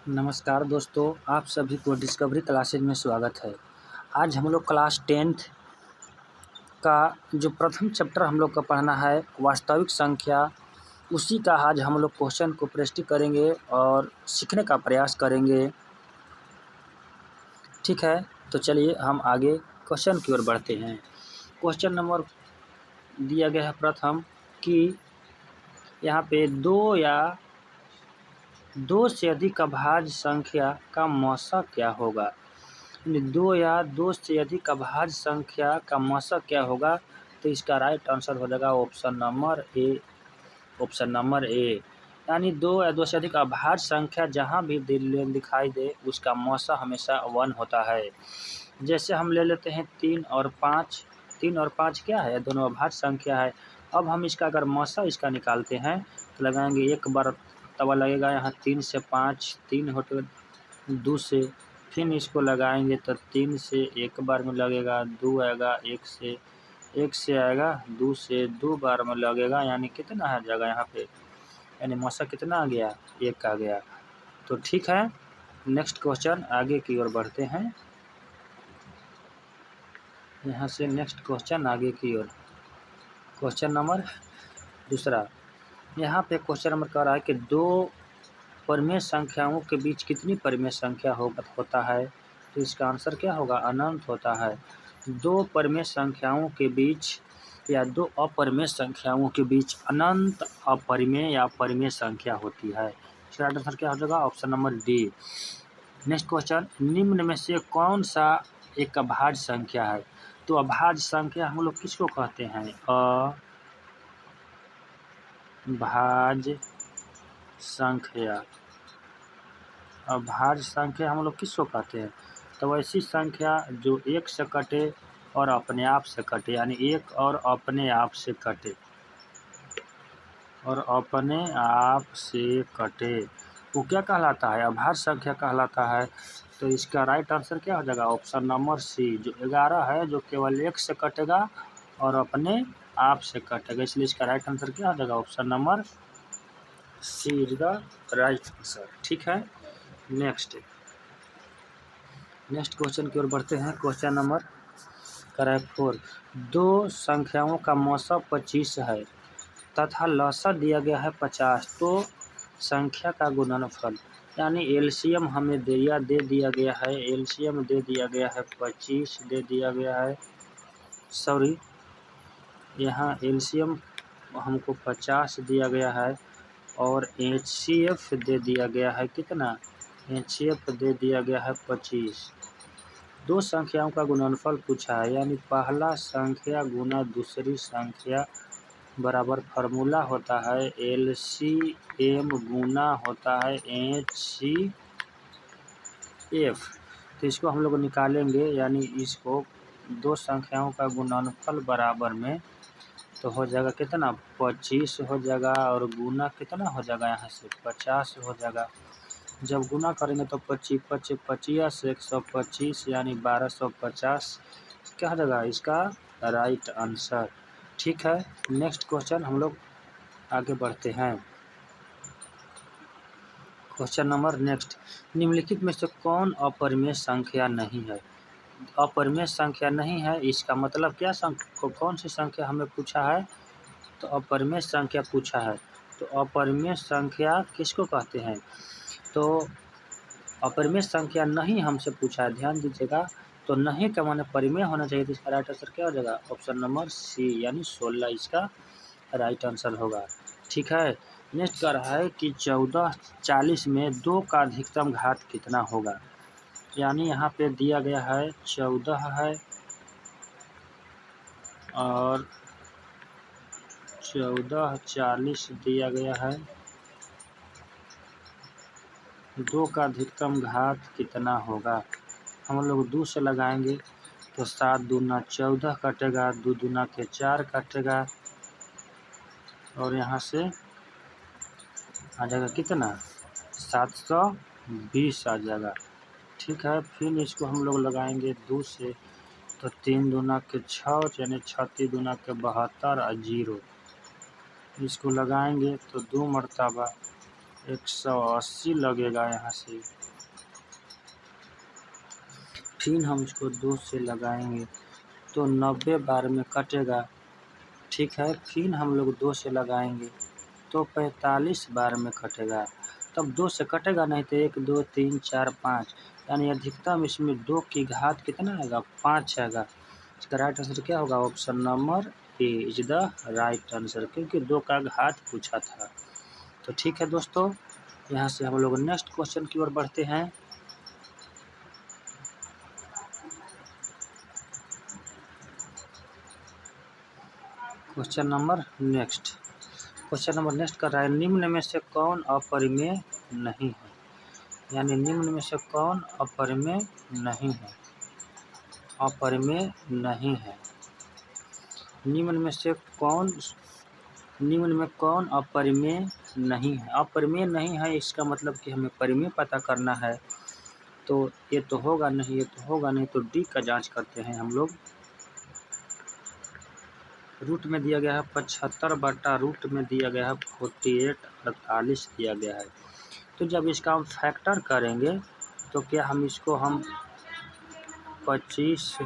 नमस्कार दोस्तों, आप सभी को डिस्कवरी क्लासेज में स्वागत है। आज हम लोग क्लास 10th का जो प्रथम चैप्टर हम लोग का पढ़ना है वास्तविक संख्या, उसी का आज हम लोग क्वेश्चन को प्रैक्टिस करेंगे और सीखने का प्रयास करेंगे। ठीक है, तो चलिए हम आगे क्वेश्चन की ओर बढ़ते हैं। क्वेश्चन नंबर दिया गया है प्रथम कि यहाँ पे दो से अधिक अभाज्य संख्या का मौसा क्या होगा। दो या दो से अधिक अभाज्य संख्या का मौसा क्या होगा, तो इसका राइट आंसर हो जाएगा ऑप्शन नंबर ए। यानी दो या दो से अधिक अभाज्य संख्या जहाँ भी दिखाई दे उसका मौसा हमेशा 1 होता है। जैसे हम ले लेते हैं 3 और 5। 3 और 5 क्या है, दोनों अभाज्य संख्या है। अब हम इसका अगर मौसा इसका निकालते हैं तो लगाएंगे, एक बार तवा लगेगा यहाँ 3 से 5, 3 होते 2 से, फिर इसको लगाएंगे तो 3 से एक बार में लगेगा, 2 आएगा, 1 से आएगा, 2 से 2 बार में लगेगा, यानी कितना है जगह यहाँ पे, यानी मौसा कितना आ गया, 1 आ गया। तो ठीक है, नेक्स्ट क्वेश्चन आगे की ओर बढ़ते हैं। यहाँ से नेक्स्ट क्वेश्चन आगे की ओर, क्वेश्चन नंबर दूसरा। यहाँ पे क्वेश्चन नंबर कह रहा है कि दो परिमेय संख्याओं के बीच कितनी परिमेय संख्या होता है, तो इसका आंसर क्या होगा, अनंत होता है। दो परिमेय संख्याओं के बीच या दो अपरिमेय संख्याओं के बीच अनंत अपरिमेय या परिमेय संख्या होती है। इसका आंसर क्या हो जाएगा, option number D. Next question, निम्न में से कौन सा एक अभाज्य संख्या है। तो अभाज्य संख्या हम लोग किसको कहते हैं, अभाज्य संख्या। अभाज्य संख्या हम लोग किसको कहते हैं, तो ऐसी संख्या जो एक से कटे और अपने आप से कटे, यानी एक और अपने आप से कटे, वो क्या कहलाता है, अभाज्य संख्या कहलाता है। तो इसका राइट आंसर क्या हो जाएगा, ऑप्शन नंबर सी। जो 11 है जो केवल एक से कटेगा और अपने आप से कटेगा, इसलिए इसका राइट आंसर क्या हो जाएगा, option number C is the right answer. ठीक है, नेक्स्ट क्वेश्चन की ओर बढ़ते हैं। Question number 4। दो संख्याओं का मौसा 25 है तथा लसा दिया गया है 50, तो संख्या का गुणनफल, यानी एलसीएम हमें दे दिया गया है। एलसीएम दे दिया गया है 25, दे दिया गया है, सॉरी यहाँ एलसीएम हमको 50 दिया गया है और एचसीएफ दे दिया गया है कितना, एचसीएफ दे दिया गया है 25। दो संख्याओं का गुणनफल पूछा है, यानी पहला संख्या गुना दूसरी संख्या बराबर फार्मूला होता है एलसीएम गुना होता है एचसीएफ। तो इसको हम लोग निकालेंगे, यानी इसको दो संख्याओं का गुणनफल बराबर में तो हो जाएगा कितना, 25 हो जाएगा, और गुना कितना हो जाएगा, यहाँ से 50 हो जाएगा। जब गुना करेंगे तो 25 25 25 125, यानी 1250 क्या हो जाएगा इसका राइट आंसर। ठीक है, नेक्स्ट क्वेश्चन हम लोग आगे बढ़ते हैं। क्वेश्चन नंबर नेक्स्ट, निम्नलिखित में से कौन अपरिमेय संख्या नहीं है। अपरिमेय संख्या नहीं है, इसका मतलब क्या, कौन सी संख्या हमें पूछा है, तो अपरिमेय संख्या पूछा है। तो अपरिमेय संख्या किसको कहते हैं, तो अपरिमेय संख्या नहीं हमसे पूछा है, ध्यान दीजिएगा। तो नहीं का माने परिमेय होना चाहिए, तो इसका राइट आंसर क्या हो जाएगा, ऑप्शन नंबर सी, यानी 16 इसका राइट आंसर होगा। ठीक है, नेक्स्ट कर रहा है कि 14 40 में 2 का अधिकतम घात कितना होगा। यानी यहाँ पे दिया गया है 14 है और 14 40 दिया गया है, 2 का अधिकतम घात कितना होगा। हम लोग 2 से लगाएंगे तो 7 दूना 14 कटेगा, 2 दूना के 4 कटेगा, और यहाँ से आ जाएगा कितना, 720 आ जाएगा। ठीक है, फिर इसको हम लोग लगाएंगे 2 से तो 3 दूना के 6, यानी 36 दूना के 72 और 0। इसको लगाएंगे तो 2 मरतबा 180 लगेगा यहाँ से, फिर हम इसको 2 से लगाएंगे तो 90 बार में कटेगा। ठीक है, फिर हम लोग 2 से लगाएंगे तो 45 बार में कटेगा। तब 2 से कटेगा नहीं तो 1 2 3 4 5 यानी अधिकतम इसमें 2 की घात कितना आएगा, 5 आएगा। इसका राइट आंसर क्या होगा, option number A is the right answer, क्योंकि 2 का घात पूछा था। तो ठीक है दोस्तों, यहाँ से हम लोग नेक्स्ट क्वेश्चन की ओर बढ़ते हैं। क्वेश्चन नंबर नेक्स्ट कर रहा है, निम्न में से कौन अपरिमेय नहीं है, यानी निम्न में से कौन अपरिमेय नहीं है, अपरिमेय नहीं है। निम्न में कौन अपरिमेय नहीं है। अपरिमेय नहीं है इसका मतलब कि हमें परिमेय पता करना है, तो ये तो होगा नहीं, तो डी का जांच करते हैं हम लोग। रूट में दिया गया है 75 बटा रूट में दिया गया है 48 48 दिया गया है। तो जब इसका हम फैक्टर करेंगे तो क्या हम इसको 25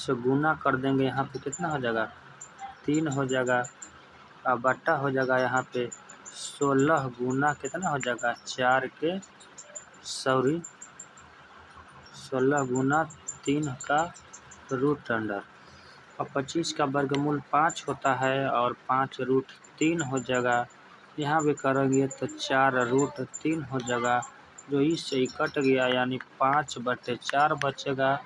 गुना कर देंगे, यहाँ पे कितना हो जाएगा, 3 हो जाएगा, और बटा हो जाएगा यहाँ पे 16 गुना कितना हो जाएगा, 16 गुना 3 का रूट अंडर, और 25 का वर्गमूल 5 होता है और 5 रूट 3 हो जाएगा। यहाँ भी करेंगे तो 4 रूट 3 हो जाएगा, जो इससे ही कट गया, यानी 5/4 बचेगा,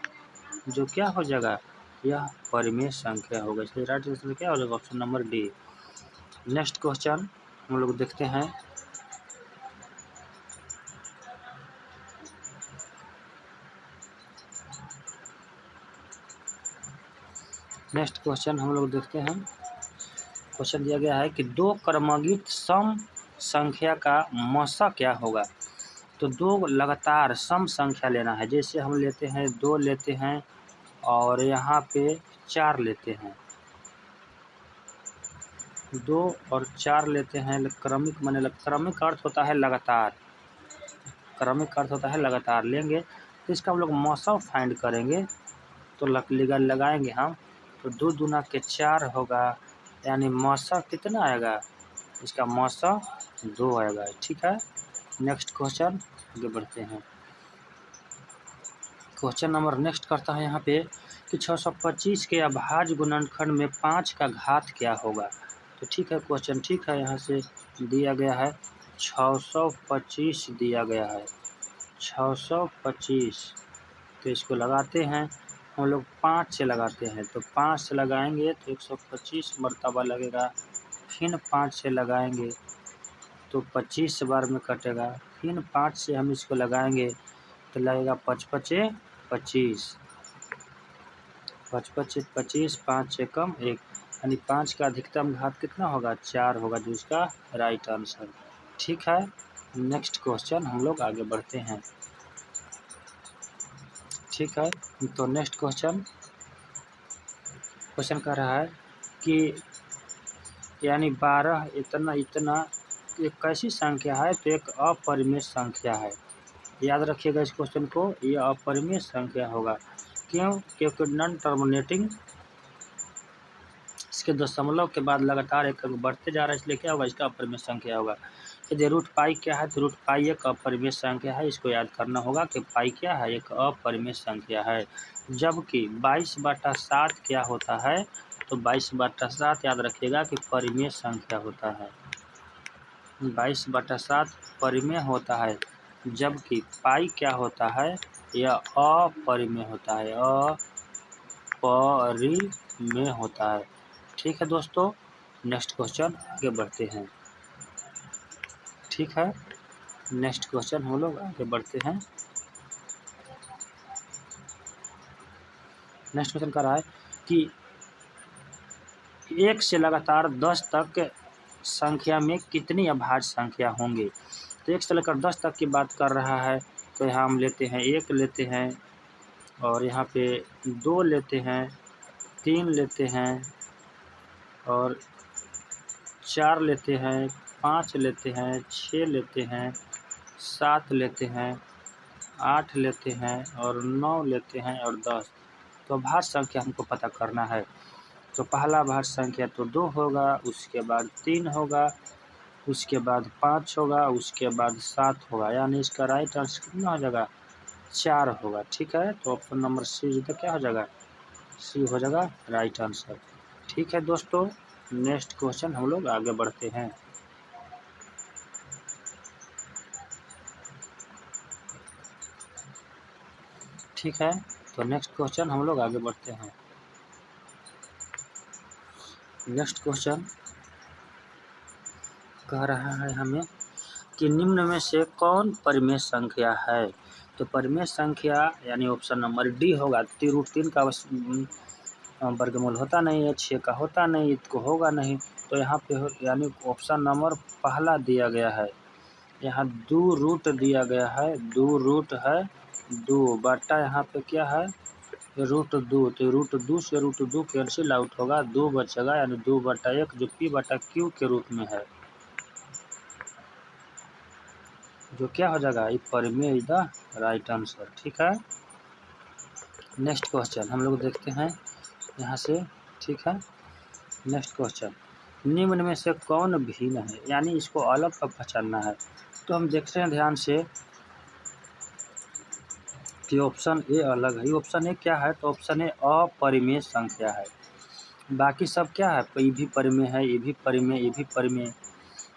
जो क्या हो जाएगा, यह परिमेय संख्या होगा। इसलिए राइट आंसर क्या हो जाएगा, option number D. Next question हम लोग देखते हैं। नेक्स्ट क्वेश्चन हम लोग देखते हैं। क्वेश्चन दिया गया है कि 2 क्रमागत सम संख्या का मसा क्या होगा। तो 2 लगातार सम संख्या लेना है, जैसे हम लेते हैं 2 लेते हैं और यहाँ पे 4 लेते हैं, 2 और 4 लेते हैं। क्रमिक माने क्रमिक अर्थ होता है लगातार, क्रमिक अर्थ होता है लगातार लेंगे, तो इसका हम लोग मौसा फाइंड करेंगे। तो लगाएंगे हम, तो 2 दूना के 4 होगा, यानी मौसा कितना आएगा, इसका मौसा 2 आएगा। ठीक है, नेक्स्ट क्वेश्चन आगे बढ़ते हैं। क्वेश्चन नंबर नेक्स्ट करता है यहाँ पे कि 625 के अभाज्य गुणनखंड में 5 का घात क्या होगा। तो ठीक है, क्वेश्चन ठीक है, यहाँ से दिया गया है 625 दिया गया है, 625, तो इसको लगाते हैं हम लोग 5 से लगाते हैं, तो 5 से लगाएंगे तो 125 मरतबा लगेगा, फिर 5 से लगाएंगे तो 25 बार में कटेगा, फिर 5 से हम इसको लगाएंगे तो लगेगा 5×5 = 25, 25 5 से कम 1, यानी 5 का अधिकतम घात कितना होगा, 4 होगा, जो इसका राइट आंसर। ठीक है, नेक्स्ट क्वेश्चन हम लोग आगे बढ़ते हैं। ठीक है, तो नेक्स्ट क्वेश्चन कह रहा है कि यानी 12 इतना एक कैसी संख्या है, तो एक अपरिमेय संख्या है। याद रखिएगा इस क्वेश्चन को, ये अपरिमेय संख्या होगा। क्यों, क्योंकि नॉन टर्मिनेटिंग, इसके दशमलव के बाद लगातार एक अंक बढ़ते जा रहा है, इसलिए क्या होगा, इसका अपरिमेय संख्या होगा। यदि रूट पाई क्या है, तो रूट पाई एक अपरिमेय संख्या है, इसको याद करना होगा कि पाई क्या है, एक अपरिमेय संख्या है। जबकि 22/7 क्या होता है, तो 22/7 याद रखिएगा कि परिमेय संख्या होता है, 22/7 परिमेय होता है, जबकि पाई क्या होता है, यह अपरिमेय होता है, अपरिमेय होता है। ठीक है दोस्तों, नेक्स्ट क्वेश्चन आगे बढ़ते हैं। ठीक है, नेक्स्ट क्वेश्चन हम लोग आगे बढ़ते हैं। नेक्स्ट क्वेश्चन कह रहा है कि 1 से लगातार 10 तक संख्या में कितनी अभाज्य संख्या होंगे। तो 1 से लेकर 10 तक की बात कर रहा है, तो यहाँ हम लेते हैं 1 लेते हैं, और यहाँ पे 2 लेते हैं, 3 लेते हैं, और 4 लेते हैं, 5 लेते हैं, 6 लेते हैं, 7 लेते हैं, 8 लेते हैं और 9 लेते हैं और 10, तो भाज्य संख्या हमको पता करना है। तो पहला भाज्य संख्या तो 2 होगा, उसके बाद 3 होगा, उसके बाद 5 होगा, उसके बाद 7 होगा, यानी इसका राइट आंसर कितना हो जाएगा? 4 होगा। ठीक है, तो ऑप्शन नंबर सी तो क्या हो जाएगा? सी हो जाएगा राइट आंसर। ठीक है दोस्तों, नेक्स्ट क्वेश्चन हम लोग आगे बढ़ते हैं। ठीक है, तो नेक्स्ट क्वेश्चन हम लोग आगे बढ़ते हैं। नेक्स्ट क्वेश्चन कह रहा है हमें कि निम्न में से कौन परिमेय संख्या है? तो परिमेय संख्या यानी ऑप्शन नंबर डी होगा। √3 का वर्गमूल होता नहीं है, 6 का होता नहीं, इसको होगा नहीं, तो यहाँ पे यानी ऑप्शन नंबर पहला दिया गया है। यहाँ 2 रूट दिया गया है, 2 रूट है 2 बटा यहाँ पे क्या है? √2, तो √2 से √2 कैंसिल आउट होगा, 2 बचेगा, यानी 2/1 जो p/q के रूप में है, जो क्या हो जाएगा? ये परिमेय इज द राइट आंसर। ठीक है, नेक्स्ट क्वेश्चन हम लोग देखते हैं यहाँ से। ठीक है, नेक्स्ट क्वेश्चन, निम्न में से कौन भिन्न है? यानी इसको अलग कब पहचानना है? तो हम देखते हैं ध्यान से कि ऑप्शन ए अलग है। ऑप्शन ए क्या है? तो ऑप्शन ए अपरिमेय संख्या है। बाकी सब क्या है? ये भी परिमेय है, ये भी परिमेय, ये भी परिमेय।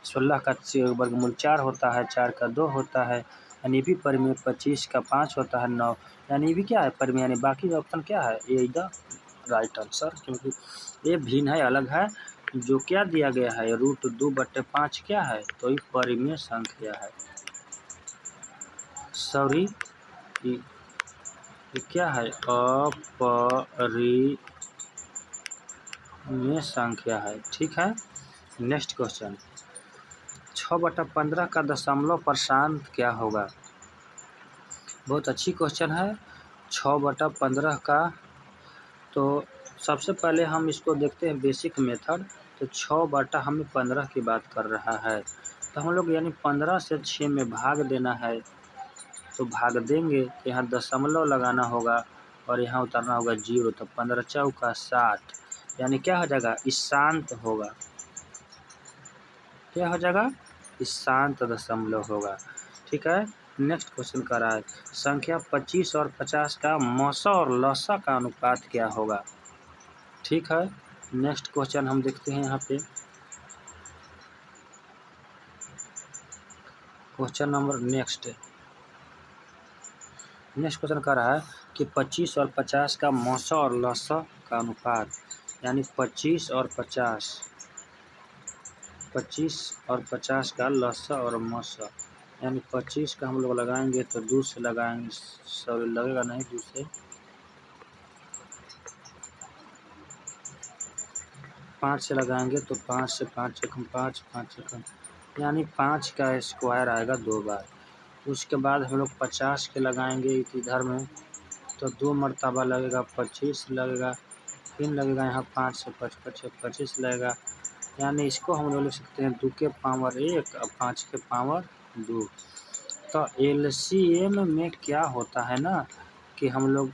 16 का वर्गमूल 4 होता है, 4 का 2 होता है, यानी ये भी परिमेय। 25 का 5 होता है, 9, यानी ये भी क्या है? परिमेय, यानी बाकी ऑप्शन क्या है? ए इज द राइट आंसर, क्योंकि ये भिन्न है, अलग है। जो क्या दिया गया है? √2/5 क्या है? तो ये परिमेय संख्या है। सॉरी, ये क्या है? अपरिमेय संख्या है। ठीक है, नेक्स्ट क्वेश्चन, 6/15 का दशमलव पर्शांत क्या होगा? बहुत अच्छी क्वेश्चन है। 6/15 का, तो सबसे पहले हम इसको देखते हैं बेसिक मेथड। तो 6/15 की बात कर रहा है, तो हम लोग यानी 15 से 6 में भाग देना है, तो भाग देंगे तो यहाँ दशमलव लगाना होगा और यहाँ उतारना होगा 0, तो 15 चौका 60, यानी क्या हो जाएगा? ईशांत होगा। क्या हो जाएगा? ईशांत दशमलव होगा। ठीक है, नेक्स्ट क्वेश्चन कर रहा है, संख्या 25 और 50 का मौसा और लसा का अनुपात क्या होगा? ठीक है, नेक्स्ट क्वेश्चन हम देखते हैं यहाँ पे। क्वेश्चन नंबर नेक्स्ट क्वेश्चन कर रहा है कि 25 और 50 का मौसा और लसा का अनुपात, यानी 25 और 50 का लसा और मौसा, यानी 25 का हम लोग लगाएंगे तो 2 से लगाएंगे, सॉरी लगेगा नहीं, 2 से 5 से लगाएंगे तो 5 से 5 एकम 5, 5 एकम, यानी 5 का स्क्वायर आएगा 2 बार। उसके बाद हम लोग 50 के लगाएंगे इधर में, तो 2 मरतबा लगेगा, 25 लगेगा, फिर लगेगा यहाँ 5 से 25 लगेगा, यानी इसको हम लोग लिख सकते हैं 2 के पावर 1 और 5 के पावर 2। तो LCM में क्या होता है ना कि हम लोग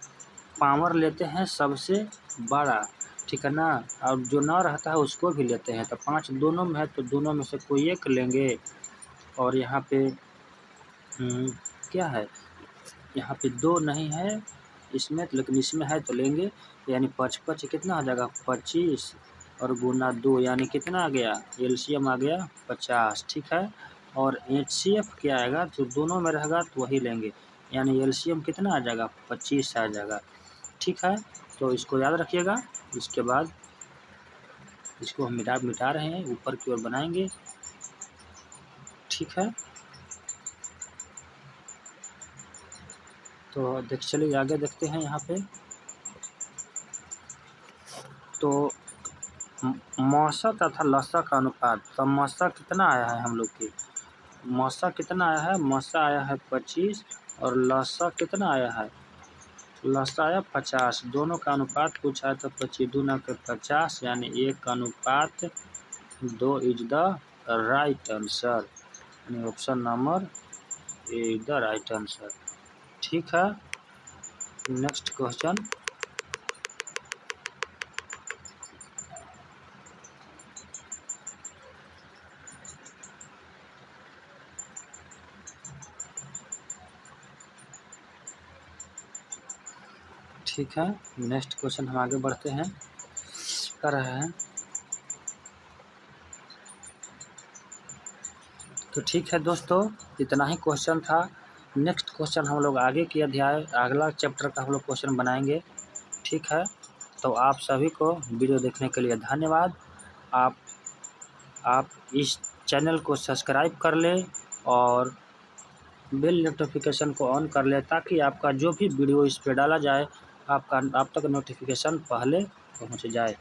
पावर लेते हैं सबसे बड़ा, ठीक है ना, और जो ना रहता है उसको भी लेते हैं। तो 5 दोनों में है, तो दोनों में से कोई एक लेंगे, और यहाँ पे क्या है? यहाँ पे 2 नहीं है इसमें, लेकिन इसमें है तो लेंगे, यानी 5 कितना आ जाएगा? 25 और गुना 2, यानी कितना आ गया? LCM आ गया 50। ठीक है, और HCF क्या आएगा? जो दोनों में रहेगा तो वही लेंगे, यानी LCM कितना आ जाएगा? 25 आ जाएगा। ठीक है, तो इसको याद रखिएगा। इसके बाद इसको हम मिटा रहे हैं, ऊपर की ओर बनाएंगे। ठीक है, तो चलिए आगे देखते हैं यहाँ पे। तो मौसा तथा लसा का अनुपात, तो मौसा कितना आया है हम लोग की? मौसा कितना आया है? मौसा आया है 25 और लसा कितना आया है? लसा आया 50। दोनों का अनुपात पूछा है तो 25 दूना के 50, यानी 1:2 इज द राइट आंसर, यानी option number A is the right answer. ठीक है, नेक्स्ट क्वेश्चन। ठीक है, नेक्स्ट क्वेश्चन हम आगे बढ़ते हैं, कर रहे हैं। तो ठीक है दोस्तों, इतना ही क्वेश्चन था। नेक्स्ट क्वेश्चन हम लोग आगे की अध्याय, अगला चैप्टर का हम लोग क्वेश्चन बनाएंगे। ठीक है, तो आप सभी को वीडियो देखने के लिए धन्यवाद। आप इस चैनल को सब्सक्राइब कर लें और बेल नोटिफिकेशन को ऑन कर लें, ताकि आपका जो भी वीडियो इस पर डाला जाए आप तक नोटिफिकेशन पहले पहुंच जाए।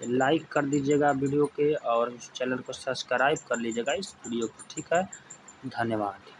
लाइक कर दीजिएगा वीडियो के और इस चैनल को सब्सक्राइब कर लीजिएगा इस वीडियो को। ठीक है, धन्यवाद।